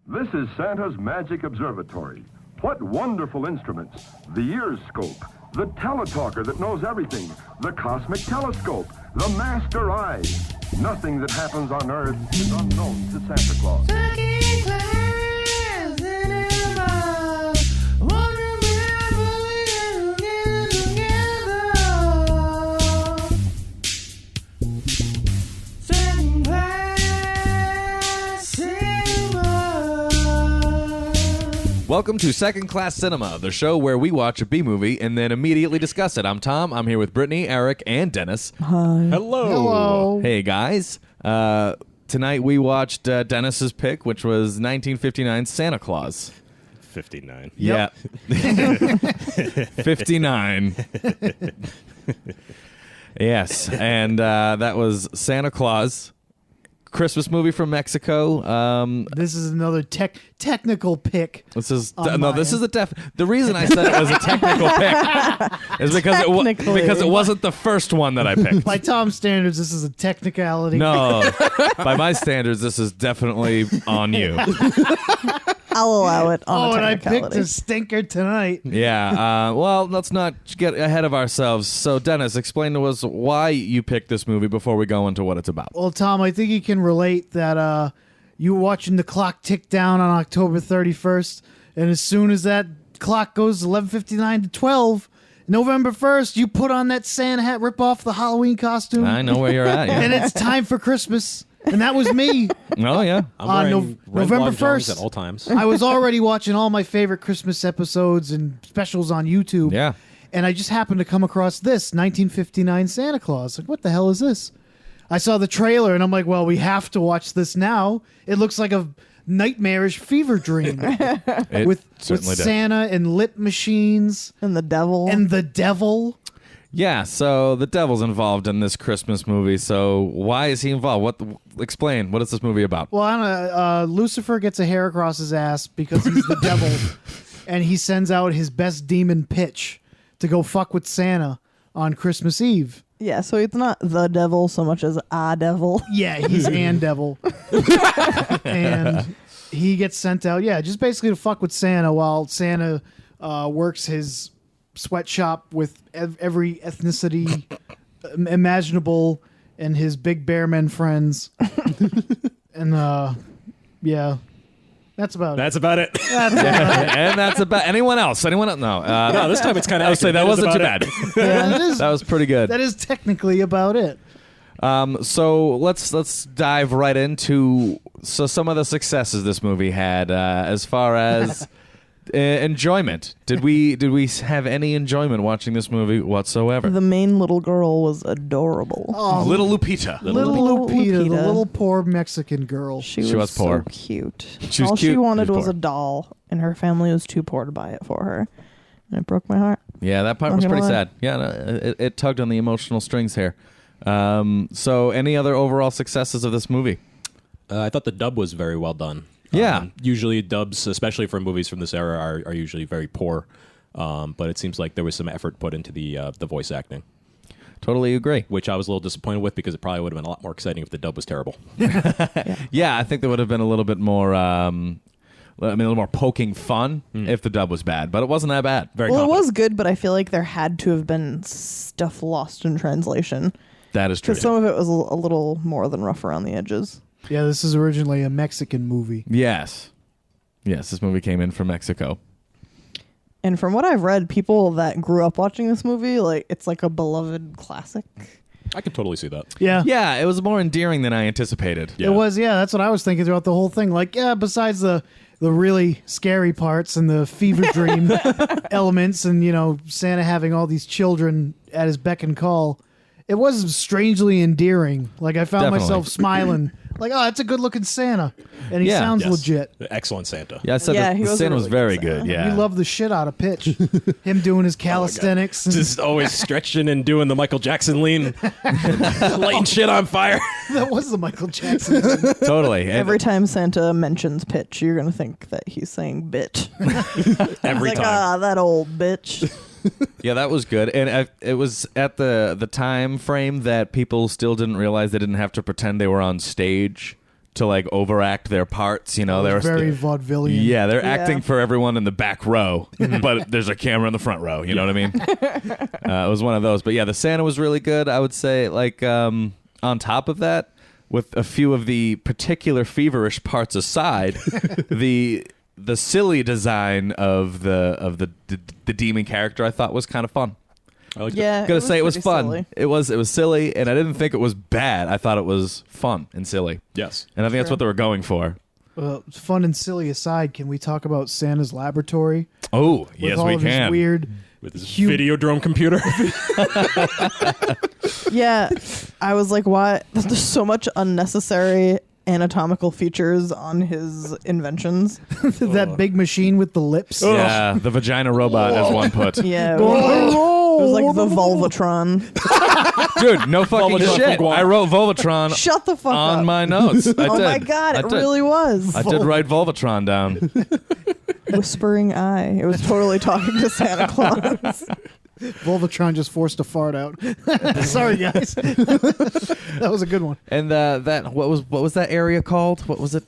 This is Santa's Magic Observatory. What wonderful instruments. The ear scope, the teletalker that knows everything, the cosmic telescope, the master eye. Nothing that happens on Earth is unknown to Santa Claus. Second class cinema. Wonder where we'll get together. Second class cinema. Welcome to Second Class Cinema, the show where we watch a B-movie and then immediately discuss it. I'm Tom. I'm here with Brittany, Eric, and Dennis. Hi. Hello. Hey, guys. Tonight we watched Dennis's pick, which was 1959's Santa Claus. 59. Yeah. 59. Yes, and that was Santa Claus, Christmas movie from Mexico. This is another technical pick. This is On no. my This end. is the reason I said it was a technical pick is because it wasn't the first one that I picked. By Tom's standards, this is a technicality. No, by my standards, this is definitely on you. I'll allow it on Oh, a and I picked technicality. a stinker tonight. Yeah. Well, let's not get ahead of ourselves. So, Dennis, explain to us why you picked this movie before we go into what it's about. Well, Tom, I think you can relate that you were watching the clock tick down on October 31st, and as soon as that clock goes 11:59 to 12, November 1st, you put on that Santa hat, rip off the Halloween costume, I know where you're at. and Yeah. it's time for Christmas. And that was me. Oh, yeah. I'm On wearing red November long johns 1st. at all times. I was already watching all my favorite Christmas episodes and specials on YouTube. Yeah. And I just happened to come across this 1959 Santa Claus. Like, what the hell is this? I saw the trailer and I'm like, well, we have to watch this now. It looks like a nightmarish fever dream It with certainly did. Santa and lip machines And the devil. and the devil. Yeah, so the devil's involved in this Christmas movie. So why is he involved? Explain. What is this movie about? Well, I don't know, Lucifer gets a hair across his ass because he's the devil, and he sends out his best demon pitch to go fuck with Santa on Christmas Eve. yeah, so it's not the devil so much as a devil. Yeah, he's and devil. And he gets sent out, just basically to fuck with Santa while Santa works his sweatshop with every ethnicity imaginable and his big bear men friends. And, that's about it. That's about it. And that's about anyone else. Anyone else? No. No, this time it's kind of. I would say that wasn't too bad. That is, That was pretty good. that is technically about it. So let's dive right into some of the successes this movie had as far as enjoyment. Did we have any enjoyment watching this movie whatsoever? The main little girl was adorable. Oh, Little Lupita. little Lupita, the little poor Mexican girl. She She was poor. so cute. She was All cute. she wanted She was was poor. a doll, and her family was too poor to buy it for her. And it broke my heart. Yeah, that part Not was gonna pretty lie. sad. Yeah, no, it tugged on the emotional strings here. So any other overall successes of this movie? I thought the dub was very well done. Yeah. Usually dubs, especially for movies from this era, are usually very poor. But it seems like there was some effort put into the voice acting, Totally agree. which I was a little disappointed with because it probably would have been a lot more exciting if the dub was terrible. Yeah, I think there would have been a little bit more. A little more poking fun if the dub was bad, but it wasn't that bad. Very Well, it confident. was good, but I feel like there had to have been stuff lost in translation. That is true. Because some of it was a little more than rough around the edges. Yeah, this is originally a Mexican movie. Yes, this movie came in from Mexico. And from what I've read, people that grew up watching this movie, like it's like a beloved classic. I could totally see that. Yeah. Yeah, it was more endearing than I anticipated. Yeah. It was, that's what I was thinking throughout the whole thing. Like, besides the really scary parts and the fever dream elements and, Santa having all these children at his beck and call, it was strangely endearing. Like, I found Definitely. myself smiling. Like, oh, that's a good-looking Santa. And he Yeah. sounds Yes. legit. Excellent Santa. Yeah, I said Yeah, the he was a scene was really very good good. Santa. Yeah, He loved the shit out of Pitch. Him doing his calisthenics. and- Just always stretching and doing the Michael Jackson lean, lighting shit on fire. that was the Michael Jackson. totally. And Every time Santa mentions pitch, you're going to think that he's saying bitch. Every Like, time. that old bitch. yeah, that was good, and it was at the time frame that people still didn't realize they didn't have to pretend they were on stage to like overact their parts. You know, they were very vaudevillian. Yeah, they're Yeah. acting for everyone in the back row, but there's a camera in the front row. You know what I mean? It was one of those. But yeah, the Santa was really good. I would say, like, on top of that, with a few of the particular feverish parts aside, the silly design of the demon character I thought was kind of fun. I like Yeah, Gotta say it was pretty fun. silly. It was silly, and I didn't think it was bad. I thought it was fun and silly, Yes. and I think that's what they were going for. Fun and silly aside, can we talk about Santa's laboratory? Oh, With yes, all we of his can. weird. With his Huge- Videodrome computer. Yeah, I was like, why? There's so much unnecessary anatomical features on his inventions. That big machine with the lips. Yeah, the vagina robot, as one put. Yeah, it was like the Volvatron. Dude, no fucking Volvatron shit. from Guam. I wrote Volvatron Shut the fuck on up. my notes. I Oh did. my god, I it did. really was. I did write Volvatron down. Whispering eye. It was totally talking to Santa Claus. Volvatron just forced a fart out. Sorry, guys. That was a good one. And that what was that area called? What was it?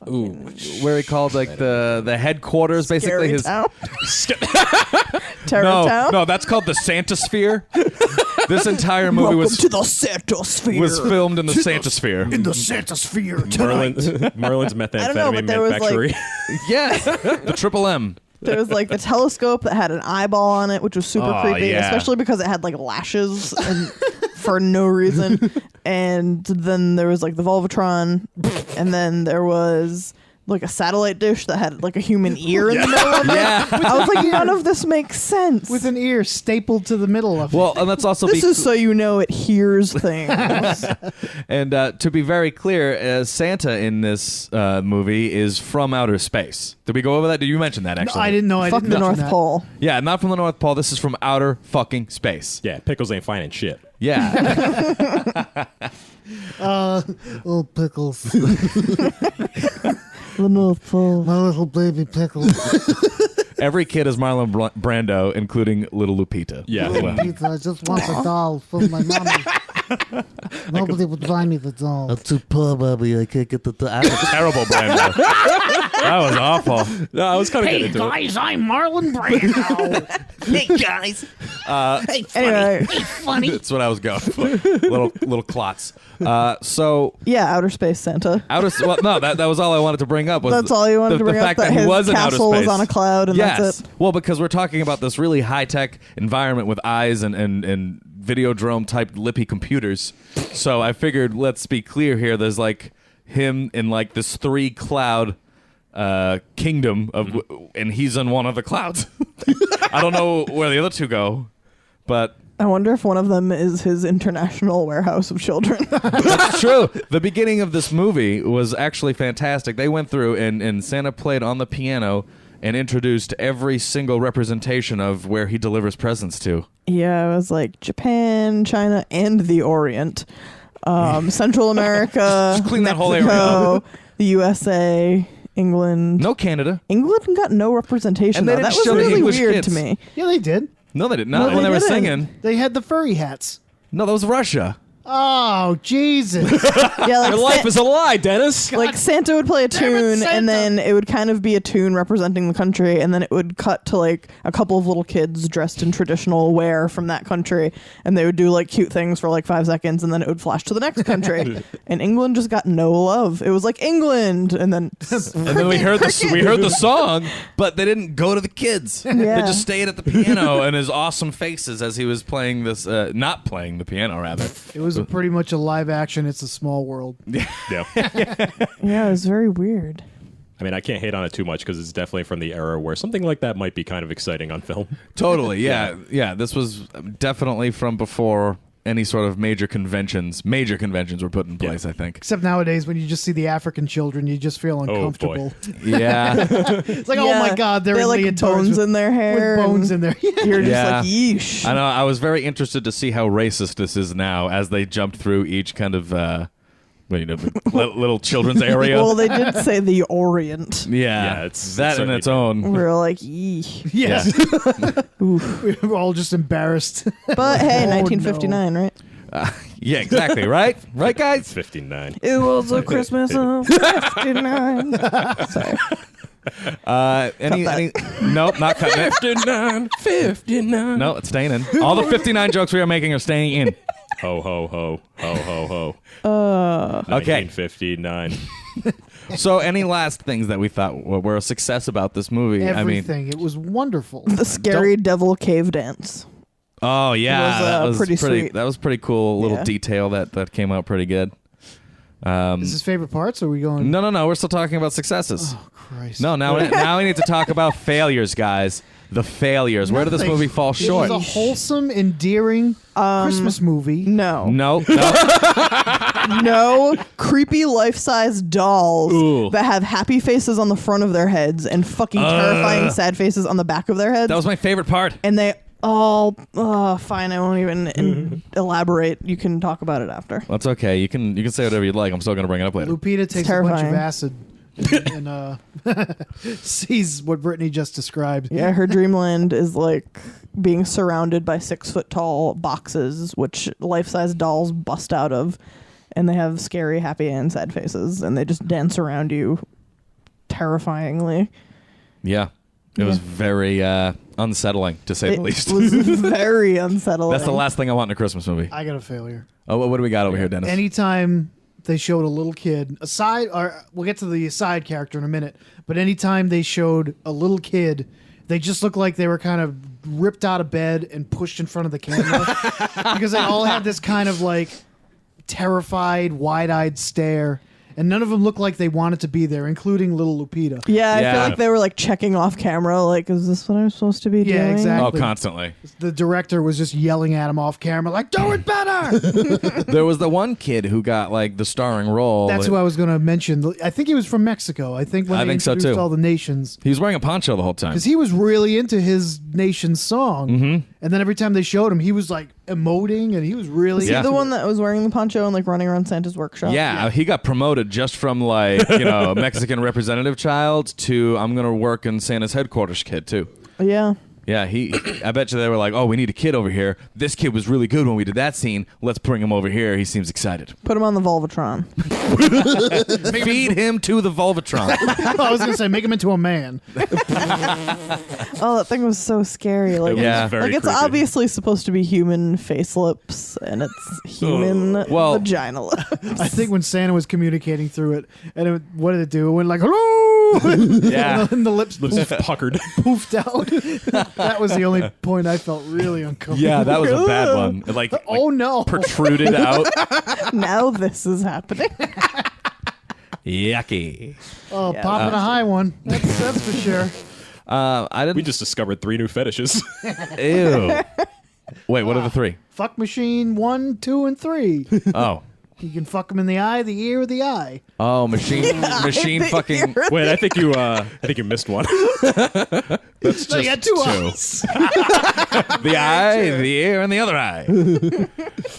Ooh. Where he called like the headquarters, basically Scary his. town. Terror No, town. no, that's called the Santa Sphere. This entire movie Welcome was to the Santa Sphere. was filmed in the Santa Sphere. In the Santa Sphere Merlin's I don't know, methamphetamine but there was, like- manufactory. Yes, the Triple M. There was like the telescope that had an eyeball on it, which was super Oh, creepy, yeah. especially because it had like lashes and for no reason. And then there was like the Volvatron, and then there was like a satellite dish that had like a human ear in the middle of it. Yeah. I was like, none of this makes sense. with an ear stapled to the middle of it. Well, and let's also this be is so you know it hears things. and to be very clear, Santa in this movie is from outer space. Did we go over that? Did you mention that? No, Actually, I didn't know. I Fuck didn't the mention North that. Pole. Yeah, not from the North Pole. This is from outer fucking space. Yeah, pickles ain't finding shit. Yeah. Oh, pickles. The North Pole. My little baby pickles. Every kid is Marlon Brando, including little Lupita. Yeah. well, Pizza, I just want a doll from my mommy. Nobody would buy me the doll. I'm too poor, mommy. I can't get the doll. Terrible Brando. That was awful. no, I was kind of Hey getting into it. guys, I'm Marlon Brando. hey guys. Hey funny. Anyway. Hey funny. That's what I was going for. little clots. So Yeah, outer space Santa. well, no, that was all I wanted to bring up. Was That's all you wanted to bring the up, fact that he his was in outer castle was space. on a cloud and yes. that's it. Well, because we're talking about this really high tech environment with eyes and Videodrome type lippy computers. So I figured, let's be clear here. There's like him in like this 3 cloud kingdom of, and he's in one of the clouds. I don't know where the other 2 go, but I wonder if one of them is his international warehouse of children. that's true. The beginning of this movie was actually fantastic. They went through and Santa played on the piano and introduced every single representation of where he delivers presents to. Yeah, it was like Japan, China, and the Orient. Central America, Just clean that whole Mexico, the USA, England. No Canada. England got no representation. And they though. didn't That was show the really English weird kids. to me. Yeah, they did. No, they did not. No, when they they were didn't. singing. They had the furry hats. No, that was Russia. Oh, Jesus. Yeah, like Your life is a lie, Dennis. like Santa would play a tune, Santa. and then it would kind of be a tune representing the country, and then it would cut to like a couple of little kids dressed in traditional wear from that country, and they would do like cute things for like 5 seconds, and then it would flash to the next country. And England just got no love. It was like England, and then And then we heard the song, but they didn't go to the kids. They Yeah. just stayed at the piano and his awesome faces as he was playing this, not playing the piano rather. It was pretty much a live action. It's a small world. Yeah. yeah, it was very weird. I mean, I can't hate on it too much because it's definitely from the era where something like that might be kind of exciting on film. Totally, yeah. This was definitely from before any sort of major conventions were put in place, I think. Except nowadays, when you just see the African children, you just feel uncomfortable. Yeah. It's like, oh my God, they're they in like leotards bones with, in their hair, with bones and in there. Yeah. You're just Yeah. like, yeesh. I know. I was very interested to see how racist this is now as they jumped through each kind of, little children's area. Well, they did say the Orient. Yeah, it's that in certainly its own. We were like, yee. Yes. Oof. We were all just embarrassed. But hey, Oh, 1959, right? Yeah, exactly. Right, guys. 59. It was a Christmas of 59. Sorry. Any? Nope, not cutting it. 59. No, it's staying in. All the 59 jokes we are making are staying in. Ho, ho, ho. Ho, ho, ho. Okay. 1959. So, any last things that we thought were a success about this movie? Everything. It was wonderful. The scary devil cave dance. Oh yeah, was, that was pretty sweet. That was pretty cool. Little Yeah. detail that came out pretty good. Is this favorite parts? Or are we going? No. We're still talking about successes. Oh, Christ. No, now we need to talk about failures, guys. The failures. Where did this Nothing. movie fall short? It was a wholesome, endearing Christmas movie. No. No. No creepy life-size dolls Ooh. that have happy faces on the front of their heads and fucking terrifying sad faces on the back of their heads. That was my favorite part. And they all fine, I won't even elaborate. You can talk about it after. That's okay. You can say whatever you'd like. I'm still going to bring it up later. Lupita takes a bunch of terrifying. acid and sees what Brittany just described. Yeah, her dreamland is like being surrounded by 6-foot-tall boxes, which life-size dolls bust out of, and they have scary, happy, and sad faces, and they just dance around you terrifyingly. Yeah. It was very unsettling, to say the It least. was very unsettling. That's the last thing I want in a Christmas movie. I got a failure. Oh, what do we got over here, Dennis? Anytime they showed a little kid, or we'll get to the side character in a minute, but anytime they showed a little kid, they just looked like they were kind of ripped out of bed and pushed in front of the camera because they all had this kind of like terrified, wide-eyed stare. And none of them looked like they wanted to be there, including little Lupita. Yeah, I Yeah. feel like they were like checking off camera, like, is this what I'm supposed to be doing? Yeah, Oh, exactly. constantly. The director was just yelling at him off camera, like, do it better! There was the one kid who got like the starring role. That's who I was going to mention. I think he was from Mexico. I think when I they think so, introduced too. all the nations. He was wearing a poncho the whole time. Because he was really into his nation's song. Mm-hmm. And then every time they showed him, he was like emoting and he was really Was he Yeah. the one that was wearing the poncho and like running around Santa's workshop? Yeah, he got promoted just from like, Mexican representative child to I'm going to work in Santa's headquarters kid too. Yeah. Yeah, I bet you they were like, oh, we need a kid over here. This kid was really good when we did that scene. Let's bring him over here. He seems excited. Put him on the Volvatron. Feed him to the Volvatron. I was going to say, make him into a man. Oh, that thing was so scary. Like, Yeah. Very like it's creepy. obviously supposed to be human face lips and it's human Well- vagina lips. I think when Santa was communicating through it, and what did it do? It went like, hello! Yeah. And the lips Lips puckered. poofed out. That was the only point I felt really uncomfortable. Yeah, that was a bad one. It, like Oh, no. protruded out. Now this is happening. Yucky. Oh, Yeah. popping a high one. That's for sure. I didn't. We just discovered 3 new fetishes. Ew. Wait, what are the 3? Fuck machine 1, 2, and 3. Oh. You can fuck them in the eye, the ear, or the eye. Oh, machine fucking. Wait, I think you missed one. That's So you got 2 two. eyes. The eye, the ear, and the other eye.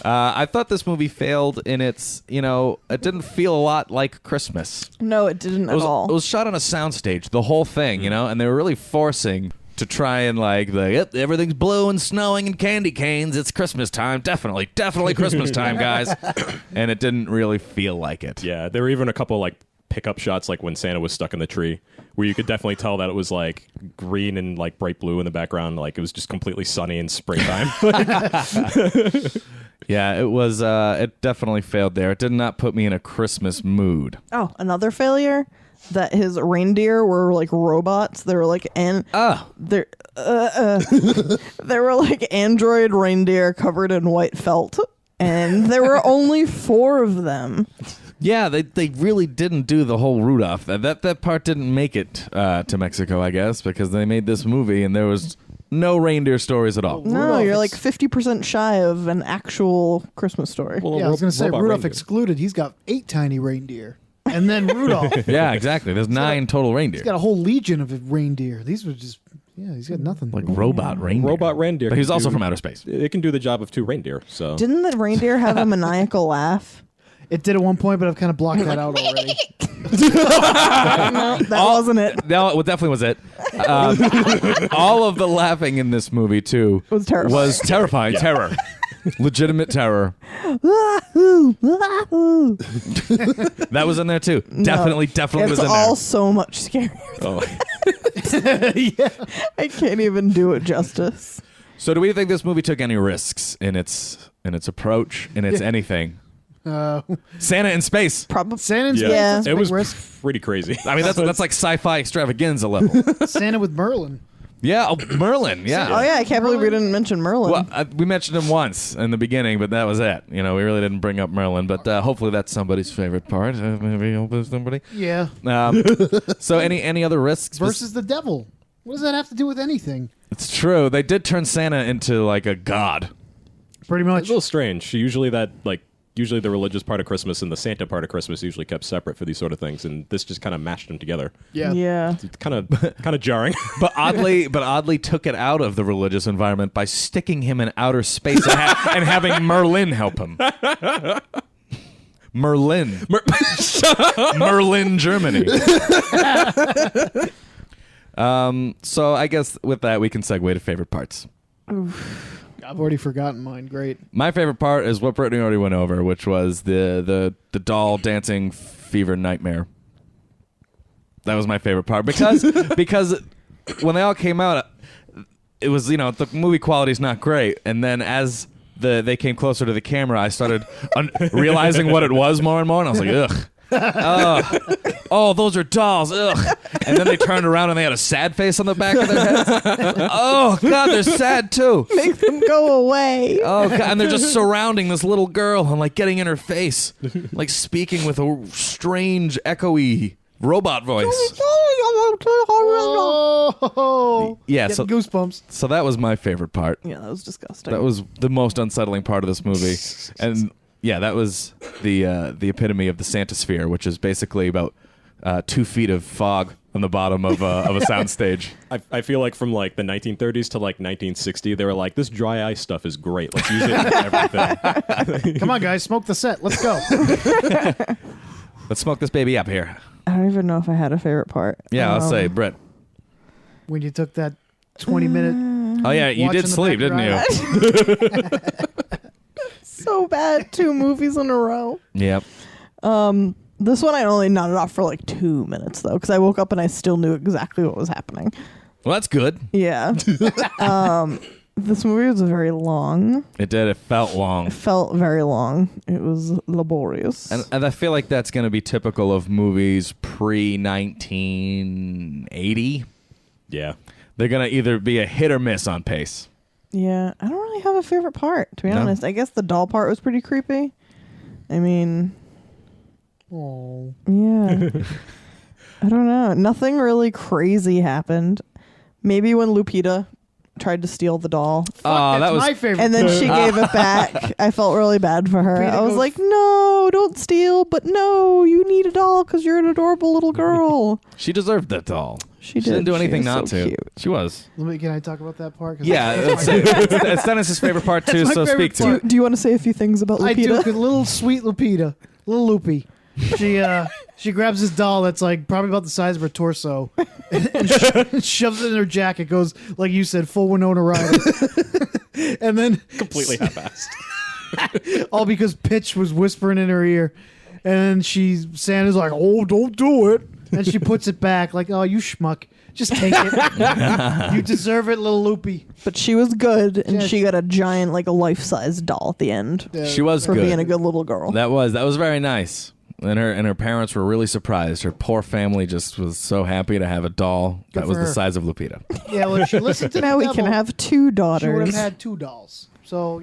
I thought this movie failed in its, it didn't feel a lot like Christmas. No, it didn't It was, at all. it was shot on a soundstage, the whole thing, and they were really forcing to try and yep, everything's blue and snowing and candy canes. It's Christmas time. Definitely Christmas time, guys. And it didn't really feel like it. Yeah, there were even a couple like pickup shots, like when Santa was stuck in the tree, where you could definitely tell that it was like green and like bright blue in the background, like it was just completely sunny in springtime. Yeah, it was. It definitely failed there. It did not put me in a Christmas mood. Oh, another failure? That his reindeer were like robots. They were like they were like android reindeer covered in white felt, and there were only 4 of them. Yeah, they really didn't do the whole Rudolph. That part didn't make it to Mexico, I guess, because they made this movie and there was no reindeer stories at all. No, Rudolph you're is- like 50% shy of an actual Christmas story. Yeah, I was going to say, Robot Rudolph reindeer. excluded. He's got 8 tiny reindeer. And then Rudolph. Yeah, exactly. There's 9 total reindeer. He's got a whole legion of reindeer. These were just, he's got nothing. Like robot reindeer. Robot reindeer. But he's can also do- from outer space. It can do the job of 2 reindeer. So Didn't the reindeer have a maniacal laugh? It did at one point, but I've kind of blocked that out already. No, that wasn't it. No, it definitely was it. All of the laughing in this movie, too, Was terrifying. was terrifying. Terror. Legitimate terror. That was in there too. Definitely It's was in all there. so much scarier. Oh, I can't even do it justice. So, do we think this movie took any risks in its approach, in its anything? Santa in space. Probably. Santa in space, Yeah. that's a it big was risk. pretty crazy. I mean, that's like sci-fi extravaganza level. Santa with Merlin. Yeah, Merlin. Yeah. Oh yeah, I can't believe we didn't mention Merlin. Well, we mentioned him once in the beginning, but that was it. You know, we really didn't bring up Merlin, but hopefully that's somebody's favorite part. Maybe hopefully somebody. Yeah. So, any other risks Versus the devil. What does that have to do with anything? It's true. They did turn Santa into like a god. Pretty It's a much. little strange. Usually the religious part of Christmas and the Santa part of Christmas usually kept separate for these sort of things, and this just kind of mashed them together. Yeah. Yeah. It's kind of jarring. But oddly took it out of the religious environment by sticking him in outer space and having Merlin help him. Merlin, Germany. So I guess with that we can segue to favorite parts. I've already forgotten mine. Great. My favorite part is what Brittany already went over, which was the doll dancing fever nightmare. That was my favorite part because when they all came out, it was, the movie quality is not great, and then as they came closer to the camera, I started realizing what it was more and more, and I was like, ugh. Oh, those are dolls. Ugh. And then they turned around and they had a sad face on the back of their heads. Oh, God, they're sad too. Make them go away. Oh, God. And they're just surrounding this little girl and like getting in her face, like speaking with a strange, echoey robot voice. Oh, Yeah, getting so goosebumps. so that was my favorite part. Yeah, that was disgusting. That was the most unsettling part of this movie. And yeah, that was the epitome of the Santa sphere, which is basically about 2 feet of fog on the bottom of a soundstage. I feel like from like the 1930s to like 1960, they were like, this dry ice stuff is great. Let's use it in everything. Come on, guys, smoke the set. Let's go. Let's smoke this baby up here. I don't even know if I had a favorite part. Yeah, I'll say, Brett. When you took that 20-minute. Oh yeah, you Watching did the sleep, back didn't you? So bad. 2 movies in a row. Yep. This one I only nodded off for like 2 minutes though, because I woke up and I still knew exactly what was happening. Well, that's good. Yeah. This movie was very long. It did. It felt long. It felt very long. It was laborious. And I feel like that's going to be typical of movies pre-1980. Yeah. They're going to either be a hit or miss on pace. Yeah, I don't really have a favorite part, to be No? honest. I guess the doll part was pretty creepy. I mean, Oh. yeah. I don't know. Nothing really crazy happened. Maybe when Lupita tried to steal the doll. Oh, That's that was my favorite. And then she part. gave it back. I felt really bad for her. Lupita I was goes- like, no, don't steal. But no, you need a doll because you're an adorable little girl. she deserved that doll. She did. didn't do She anything was not so to. cute. She was. Can I talk about that part? 'Cause Yeah, it's Dennis's favorite part too. my So favorite speak to part. it. Do you want to say a few things about I do. Lupita? 'Cause little sweet Lupita, little Loopy. She grabs this doll that's like probably about the size of her torso and shoves it in her jacket. Goes like you said, full Winona Ryder, and then Completely half-assed. all because Pitch was whispering in her ear, and Santa's like, "Oh, don't do it," and she puts it back like, "Oh, you schmuck, just take it. You deserve it, little Loopy." But she was good, and Yeah, she got a giant, like a life-size doll at the end She was for good. being a good little girl. That was very nice. And her parents were really surprised. Her poor family just was so happy to have a doll that was for the her. size of Lupita. Yeah, well, if she listened to Now the we devil, can have 2 She would daughters. have had 2 dolls. So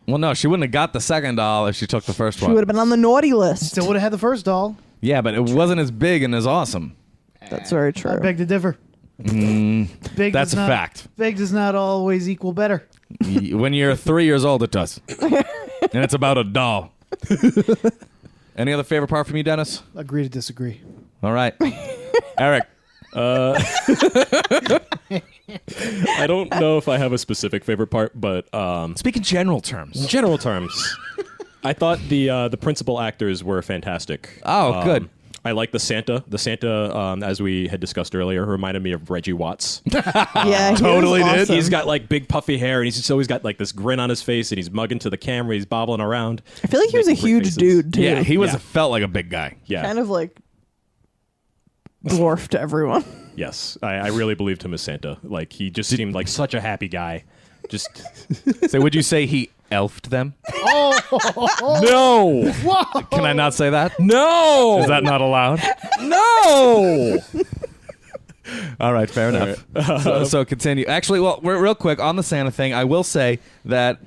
Well, no, she wouldn't have got the second doll if she took the first She one. would have been on the naughty list. still would have had the first doll. Yeah, but it wasn't as big and as awesome. That's very true. I beg to differ. Big That's does a not, fact. Big does not always equal better. When you're 3 years old, it does. And it's about a doll. Any other favorite part from you, Dennis? Agree to disagree. All right. Eric. I don't know if I have a specific favorite part, but Speak in general terms. in general terms, I thought the principal actors were fantastic. Oh, good. I like the Santa. The Santa, as we had discussed earlier, reminded me of Reggie Watts. Yeah, he Totally was did. awesome. He's got like big puffy hair, and he's just always got like this grin on his face, and he's mugging to the camera. He's bobbling around. I feel like he was a making great huge faces. dude too. Yeah, he was Yeah. felt like a big guy. Yeah. Kind of like dwarfed everyone. Yes, I really believed him as Santa. Like he just seemed like such a happy guy. Just So would you say he elfed them? no, Can I not say that? no, Is that not allowed? no. All right, fair enough. So continue. Actually, well, real quick on the Santa thing, I will say that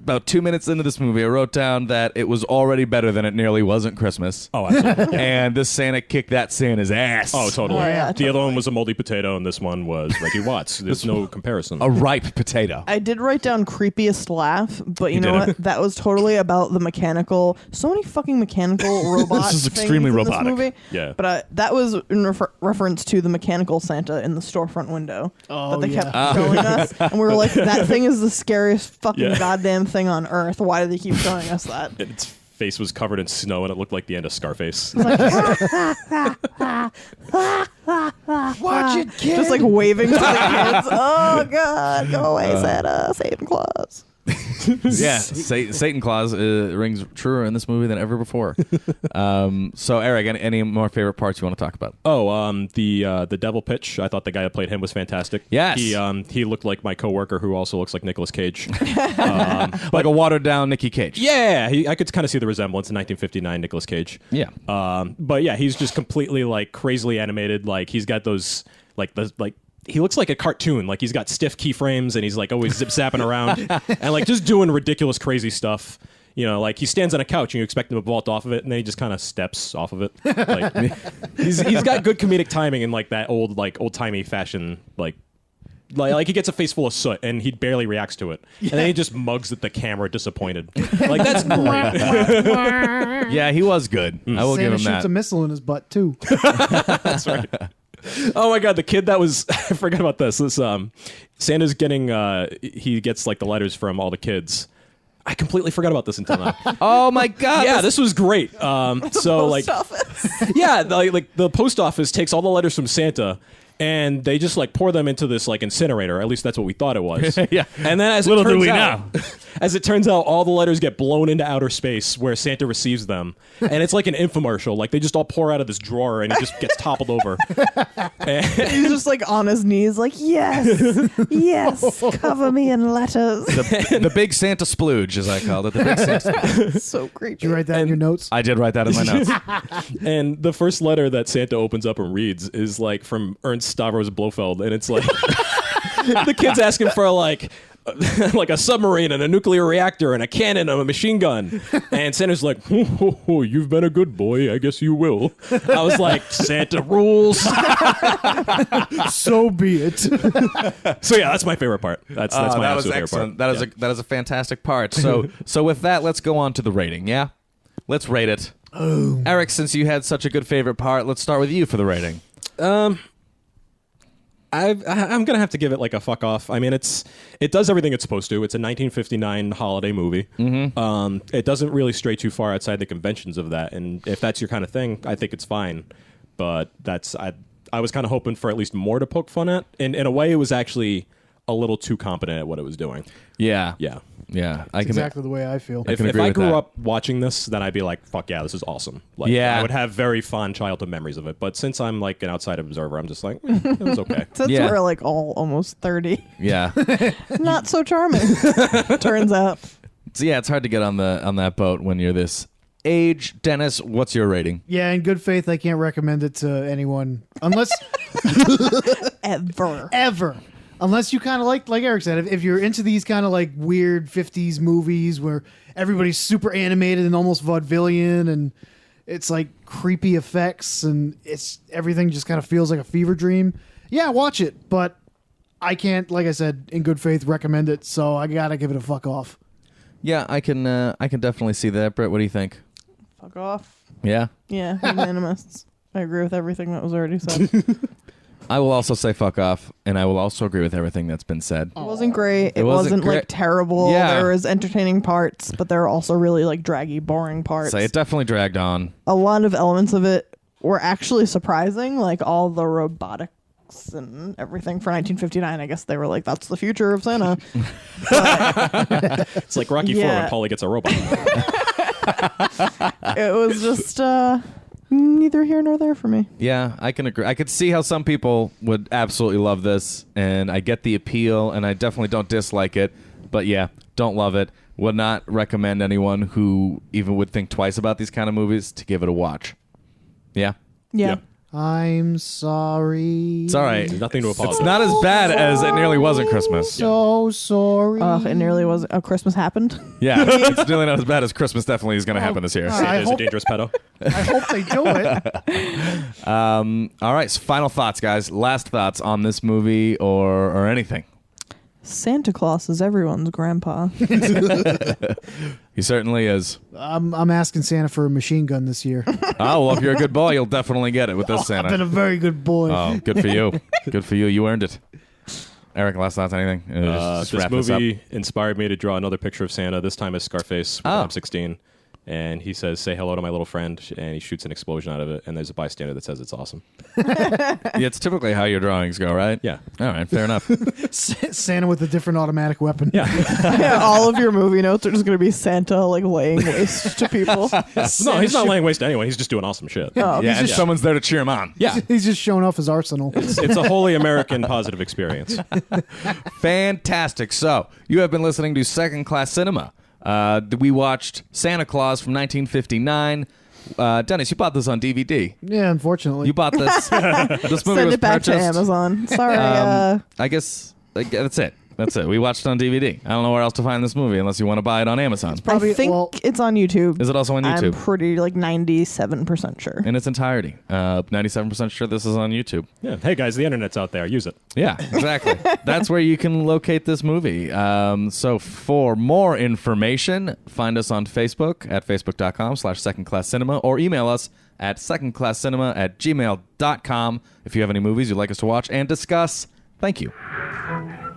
about 2 minutes into this movie, I wrote down that it was already better than it nearly wasn't Christmas. Oh, absolutely. And this Santa kicked that Santa's ass. Oh, totally. Oh, yeah, The other one was a moldy potato, and this one was Reggie Watts. There's no comparison. A ripe potato. I did write down creepiest laugh, but you know did what? That was totally about the mechanical. So many fucking mechanical robots. This is extremely things in robotic. This movie. Yeah. But that was in reference to the mechanical Santa in the storefront window that they kept showing us, and we were like, "That thing is the scariest fucking Yeah. goddamn thing on earth. Why do they keep showing us that?" And its face was covered in snow, and it looked like the end of Scarface. Watch it, kid. Just like waving to the kids. Oh God, go away, Santa, Santa Claus. Yeah, Satan Claus rings truer in this movie than ever before. So, Eric, any more favorite parts you want to talk about? Oh, the devil pitch. I thought the guy that played him was fantastic. Yes. He looked like my coworker, who also looks like Nicolas Cage. Like a watered-down Nicky Cage. Yeah, I could kind of see the resemblance in 1959 Nicolas Cage. Yeah. But yeah, he's just completely like crazily animated. Like he's got those he looks like a cartoon. Like he's got stiff keyframes, and he's like always zip zapping around and like just doing ridiculous, crazy stuff. You know, like he stands on a couch and you expect him to vault off of it, and then he just kind of steps off of it. Like he's got good comedic timing in like that old timey fashion. Like he gets a face full of soot and he barely reacts to it, and then he just mugs at the camera, disappointed. Like that's great. Yeah, he was good. I will Santa give him shoots that. a missile in his butt too. That's right. Oh my god, the kid that was I forgot about this. Santa's getting he gets like the letters from all the kids. I completely forgot about this until now. Oh my God! Yeah, this was great. So like, yeah, like the post office takes all the letters from Santa, and they just like pour them into this like incinerator. At least that's what we thought it was. Yeah. And then as Little it do turns we out, as it turns out, all the letters get blown into outer space where Santa receives them, and it's like an infomercial. Like they just all pour out of this drawer, and he just gets toppled over. He's just like on his knees, like, yes, yes, cover me in letters. The big Santa splooge, as I called it. The big Santa. So creepy. Did you write that in your notes? I did write that in my notes. And the first letter that Santa opens up and reads is like from Ernst Stavros Blofeld, and it's like the kid's asking for like a submarine and a nuclear reactor and a cannon and a machine gun, and Santa's like, oh, "You've been a good boy, I guess you will." I was like, Santa rules. So be it. So yeah, that's my favorite part. That's my that was absolute favorite excellent. part. That is a fantastic part. So with that, let's go on to the rating. Yeah, let's rate it. Oh, Eric, since you had such a good favorite part, let's start with you for the rating. I'm gonna have to give it like a fuck off. I mean, it does everything it's supposed to. It's a 1959 holiday movie. Mm-hmm. It doesn't really stray too far outside the conventions of that, and if that's your kind of thing, I think it's fine. But I was kind of hoping for at least more to poke fun at. And in a way, it was actually a little too competent at what it was doing. Yeah, Yeah. yeah. I can Exactly the way I feel. If agree I with grew that. up watching this, then I'd be like, fuck yeah, this is awesome. Like, Yeah. I would have very fond childhood memories of it. But since I'm like an outside observer, I'm just like, it was okay. Since Yeah. we're like all almost 30. Yeah. Not so charming, turns out. So yeah, it's hard to get on that boat when you're this age. Dennis, what's your rating? Yeah, in good faith, I can't recommend it to anyone unless Ever. unless you kind of like Eric said, if you're into these kind of like weird 50s movies where everybody's super animated and almost vaudevillian and it's like creepy effects and it's everything just kind of feels like a fever dream. Yeah, watch it, but I can't, like I said, in good faith recommend it, so I gotta give it a fuck off. Yeah, I can definitely see that. Brett, what do you think? Fuck off. Yeah, Yeah, unanimous. I agree with everything that was already said. I will also say fuck off, and I will also agree with everything that's been said. It wasn't great. It wasn't wasn't like great. terrible. Yeah. There was entertaining parts, but there were also really like draggy, boring parts. So it definitely dragged on. A lot of elements of it were actually surprising. Like all the robotics and everything for 1959. I guess they were like, that's the future of Santa. It's like Rocky IV when Paulie gets a robot. It was just neither here nor there for me. Yeah, I can agree. I could see how some people would absolutely love this, and I get the appeal, and I definitely don't dislike it. But yeah, don't love it. Would not recommend anyone who even would think twice about these kind of movies to give it a watch. Yeah? Yeah. I'm sorry. It's all right. Nothing to apologize. It's not as bad as It Nearly Wasn't Christmas. So sorry. It nearly was. Christmas happened. Yeah, it's nearly not as bad as Christmas definitely is going to happen this year. Santa's a dangerous pedo. I hope they do it. All right, so final thoughts, guys. Last thoughts on this movie or anything. Santa Claus is everyone's grandpa. He certainly is. I'm asking Santa for a machine gun this year. Oh, well, if you're a good boy, you'll definitely get it with this Santa. I've been a very good boy. Oh, good for you. Good for you. You earned it. Eric, last thoughts, anything? Just This wrap this up. movie inspired me to draw another picture of Santa, this time as Scarface when Oh. I'm 16. And he says, say hello to my little friend, and he shoots an explosion out of it, and there's a bystander that says it's awesome. Yeah, it's typically how your drawings go, right? Yeah. All right, fair enough. Santa with a different automatic weapon. Yeah. All of your movie notes are just going to be Santa like laying waste to people. No, he's not laying waste to anyone. He's just doing awesome shit. Oh, Yeah, and someone's there to cheer him on. Yeah. He's just showing off his arsenal. It's a wholly American positive experience. Fantastic. So, you have been listening to Second Class Cinema. We watched Santa Claus from 1959. Dennis, you bought this on DVD. Yeah, unfortunately. You bought this. This movie Send was it back purchased. to Amazon. Sorry. I guess that's it. That's it. We watched it on DVD. I don't know where else to find this movie unless you want to buy it on Amazon. probably- I think well- it's on YouTube. Is it also on YouTube? I'm pretty like 97% sure. In its entirety. 97% sure this is on YouTube. Yeah. Hey, guys, the internet's out there. Use it. Yeah, exactly. That's where you can locate this movie. So for more information, find us on Facebook at facebook.com/secondclasscinema or email us at secondclasscinema@gmail.com if you have any movies you'd like us to watch and discuss. Thank you.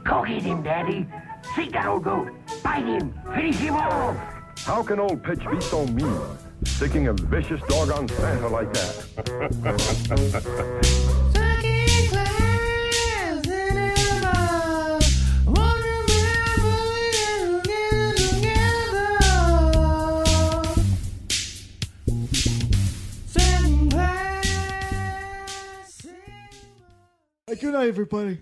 Go get him, Daddy. See that old goat. Bite him. Finish him off. How can old Pitch be so mean, sticking a vicious dog on Santa like that? Good night, everybody.